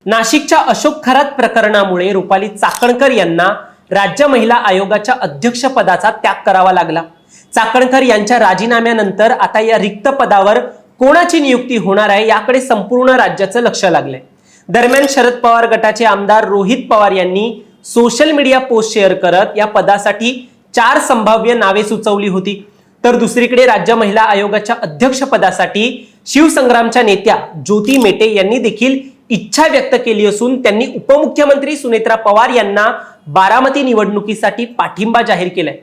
नाशिकच्या अशोक खरात प्रकरणामुळे रुपाली चाकणकर यांना राज्य महिला आयोगाच्या अध्यक्षपदाचा त्याग करावा लागला। चाकणकर यांच्या राजीनाम्यानंतर आता या रिक्त पदावर कोणाची नियुक्ती होणार आहे याकडे संपूर्ण राज्याचं लक्ष लागलंय। दरम्यान शरद पवार गटाचे आमदार रोहित पवार यांनी सोशल मीडिया पोस्ट शेअर करत या पदासाठी 4 संभाव्य नावे सुचवली होती। तर दुसरीकडे राज्य महिला आयोगाच्या अध्यक्षपदासाठी शिवसंग्रामच्या नेत्या ज्योती मेटे यांनी देखील इच्छा व्यक्त केली असून त्यांनी उपमुख्यमंत्री सुनेत्रा पवार यांना बारामती निवडणुकीसाठी पाठिंबा जाहीर केलाय।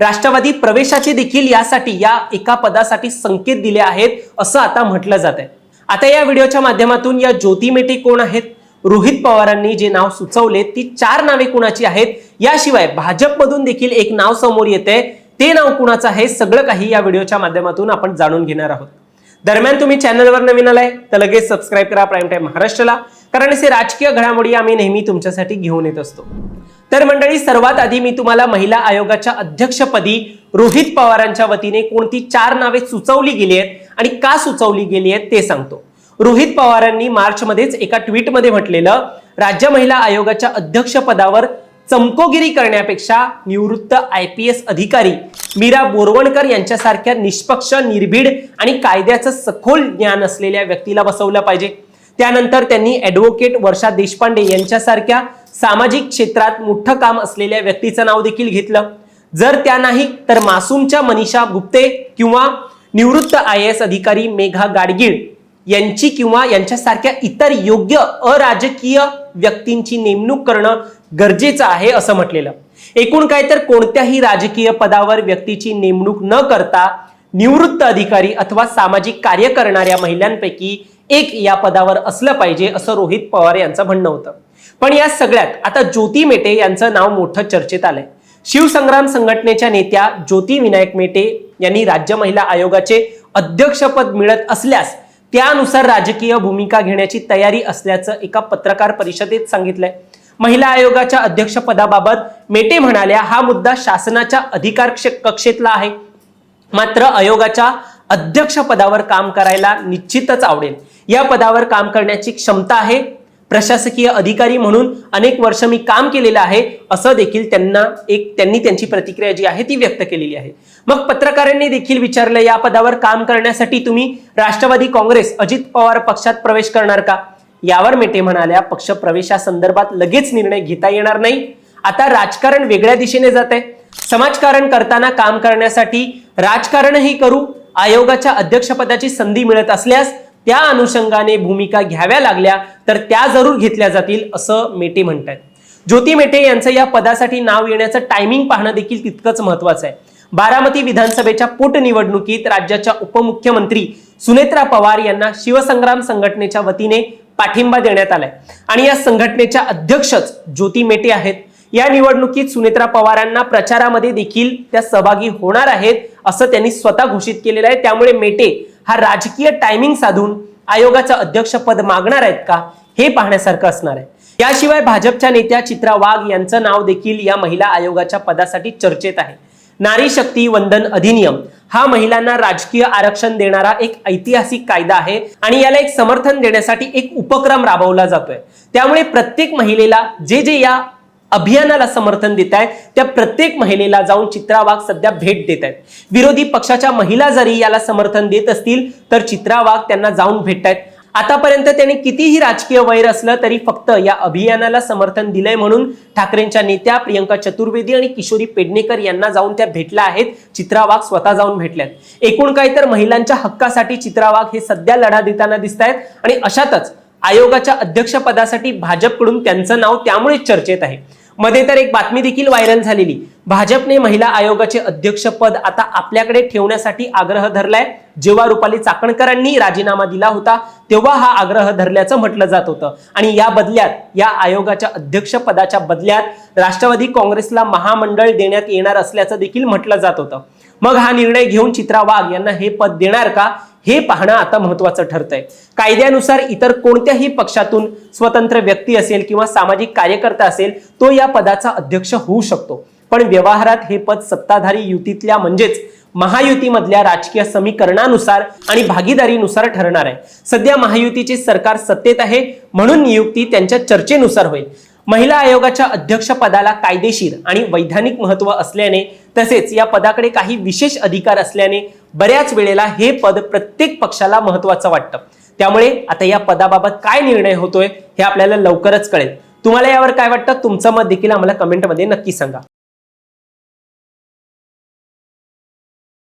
राष्ट्रवादी प्रवेशाचे देखील यासाठी या एका पदासाठी संकेत दिले आहेत असं आता म्हटलं जात आहे। आता या व्हिडिओच्या माध्यमातून या ज्योती मेटे कोण आहेत, रोहित पवारांनी जे नाव सुचवले ती 4 नावे कोणाची आहेत, याशिवाय भाजपमधून देखील एक नाव समोर येते, ते नाव कुणाचं आहे, सगळं काही या व्हिडिओच्या माध्यमातून आपण जाणून घेणार आहोत। दरम्यान तुम्ही चॅनलवर नवीन आलाय तर लगेच सबस्क्राइब करा प्राईम टाइम महाराष्ट्राला, कारण असे राजकीय घडामोडी आम्ही नेहमी तुमच्यासाठी घेऊन येत असतो। तर मंडळी, सर्वात आधी मी तुम्हाला महिला आयोगाच्या अध्यक्षपदी रोहित पवारांच्या वतीने कोणती 4 नावे सुचवली गेली आहेत आणि का सुचवली गेली आहेत ते सांगतो। रोहित पवारांनी मार्च मध्येच एका ट्विटमध्ये म्हटलेलं, राज्य महिला आयोगाच्या अध्यक्षपदावर चमकोगिरी करण्यापेक्षा निवृत्त IPS अधिकारी मीरा बोरवणकर यांच्यासारख्या निष्पक्ष, निर्भीड आणि कायद्याचं सखोल ज्ञान असलेल्या व्यक्तीला बसवलं पाहिजे। त्यानंतर त्यांनी ॲडव्होकेट वर्षा देशपांडे यांच्यासारख्या सामाजिक क्षेत्रात मोठं काम असलेल्या व्यक्तीचं नाव देखील घेतलं। जर त्या नाही तर मासूमच्या मनीषा गुप्ते किंवा निवृत्त IAS अधिकारी मेघा गाडगीळ यांची किंवा यांच्यासारख्या इतर योग्य अराजकीय व्यक्तींची नेमणूक करणं गरजेचं आहे असं म्हटलेलं। एकूण काय तर कोणत्याही राजकीय पदावर व्यक्तीची नेमणूक न करता निवृत्त अधिकारी अथवा सामाजिक कार्य करणाऱ्या महिलांपैकी एक या पदावर असलं पाहिजे असं रोहित पवार यांचं म्हणणं होतं। पण या सगळ्यात आता ज्योती मेटे यांचं नाव मोठं चर्चेत आलंय। शिवसंग्राम संघटनेच्या नेत्या ज्योती विनायक मेटे यांनी राज्य महिला आयोगाचे अध्यक्षपद मिळत असल्यास त्यानुसार राजकीय भूमिका घेण्याची तयारी असल्याचं एका पत्रकार परिषदेत सांगितलंय। महिला आयोगाच्या अध्यक्षपदाबाबत मेटे म्हणाल्या, हा मुद्दा शासनाच्या अधिकार कक्षेतला आहे, मात्र आयोगाच्या अध्यक्षपदावर काम करायला निश्चितच आवडेल। या पदावर काम करण्याची क्षमता आहे। प्रशासकीय अधिकारी म्हणून अनेक वर्ष मी काम केलेलं आहे असं देखील त्यांनी त्यांची प्रतिक्रिया जी आहे ती व्यक्त केलेली आहे। मग पत्रकारांनी देखील विचारलं, या पदावर काम करण्यासाठी तुम्ही राष्ट्रवादी काँग्रेस अजित पवार पक्षात प्रवेश करणार का? यावर मेटे म्हणाल्या, पक्ष प्रवेशासंदर्भात लगेच निर्णय घेता येणार नाही। आता राजकारण वेगळ्या दिशेने जात आहे। समाजकारण करताना काम करण्यासाठी राजकारणही करू। आयोगाच्या अध्यक्षपदाची संधी मिळत असल्यास त्या अनुषंगाने भूमिका घ्याव्या लागल्या तर त्या जरूर घेतल्या जातील असं मेटे म्हणतात। ज्योती मेटे यांचं या पदासाठी नाव येण्याचं टायमिंग पाहणं देखील तितकंच महत्वाचं आहे। बारामती विधानसभेच्या पोटनिवडणुकीत राज्याच्या उपमुख्यमंत्री सुनेत्रा पवार यांना शिवसंग्राम संघटनेच्या वतीने पाठिंबा देण्यात आलाय आणि या संघटनेच्या अध्यक्षच ज्योती मेटे आहेत। या निवडणुकीत सुनेत्रा पवारांना प्रचारामध्ये देखील त्या सहभागी होणार आहेत असं त्यांनी स्वतः घोषित केलेलं आहे। त्यामुळे मेटे हा राजकीय टायमिंग साधून आयोगाचं अध्यक्षपद मागणार आहेत का हे पाहण्यासारखं असणार आहे। याशिवाय भाजपच्या नेत्या चित्रा वाघ यांचं नाव देखील या महिला आयोगाच्या पदासाठी चर्चेत आहे। नारी शक्ती वंदन अधिनियम हा महिलांना राजकीय आरक्षण देणारा एक ऐतिहासिक कायदा आहे आणि याला एक समर्थन देण्यासाठी एक उपक्रम राबवला जातोय। त्यामुळे प्रत्येक महिलेला जे या अभियानाला समर्थन देत आहेत त्या प्रत्येक महिलेला जाऊन चित्रा वाघ सध्या भेट देत आहेत। विरोधी पक्षाच्या महिला जरी याला समर्थन देत असतील तर चित्रा वाघ त्यांना जाऊन भेटतायत। आतापर्यंत त्यांनी कितीही राजकीय वैर असलं तरी फक्त या अभियानाला समर्थन दिलंय म्हणून ठाकरेंच्या नेत्या प्रियंका चतुर्वेदी आणि किशोरी पेडणेकर यांना जाऊन त्या भेटल्या आहेत। चित्रा वाघ स्वतः जाऊन भेटल्यात। एकूण काय तर महिलांच्या हक्कासाठी चित्रा वाघ हे सध्या लढा देताना दिसत आहेत आणि अशातच आयोगाच्या अध्यक्षपदासाठी भाजपकडून त्यांचं नाव त्यामुळेच चर्चेत आहे। मध्ये तर एक बातमी देखील व्हायरल झालेली, भाजपने महिला आयोगाचे अध्यक्षपद आता आपल्याकडे ठेवण्यासाठी आग्रह धरलाय। जेव्हा रुपाली चाकणकरांनी राजीनामा दिला होता तेव्हा हा आग्रह धरल्याचं म्हटलं जात होतं आणि या बदल्यात या आयोगाच्या अध्यक्षपदाच्या बदल्यात राष्ट्रवादी काँग्रेसला महामंडळ देण्यात येणार असल्याचं देखील म्हटलं जात होतं। मग हा निर्णय घेऊन चित्रा वाघ यांना हे पद देणार का हे पाहणं आता महत्त्वाचं ठरतंय। कायद्यानुसार इतर कोणत्याही पक्षातून स्वतंत्र व्यक्ती असेल किंवा सामाजिक कार्यकर्ता असेल तो या पदाचा अध्यक्ष होऊ शकतो, पण व्यवहारात हे पद सत्ताधारी युतीतल्या म्हणजेच महायुतीमधल्या राजकीय समीकरणानुसार आणि भागीदारीनुसार ठरणार आहे। सध्या महायुतीचे सरकार सत्तेत आहे, म्हणून नियुक्ती त्यांच्या चर्चेनुसार होईल। महिला आयोगाच्या अध्यक्षपदाला कायदेशीर आणि वैधानिक महत्त्व असल्याने तसेच या पदाकडे काही विशेष अधिकार असल्याने बऱ्याच वेळेला हे पद प्रत्येक पक्षाला महत्त्वाचं वाटतं। त्यामुळे आता या पदाबाबत काय निर्णय होतोय हे आपल्याला लवकरच कळेल। तुम्हाला यावर काय वाटतं? तुमचं मत देखील आम्हाला कमेंटमध्ये नक्की सांगा।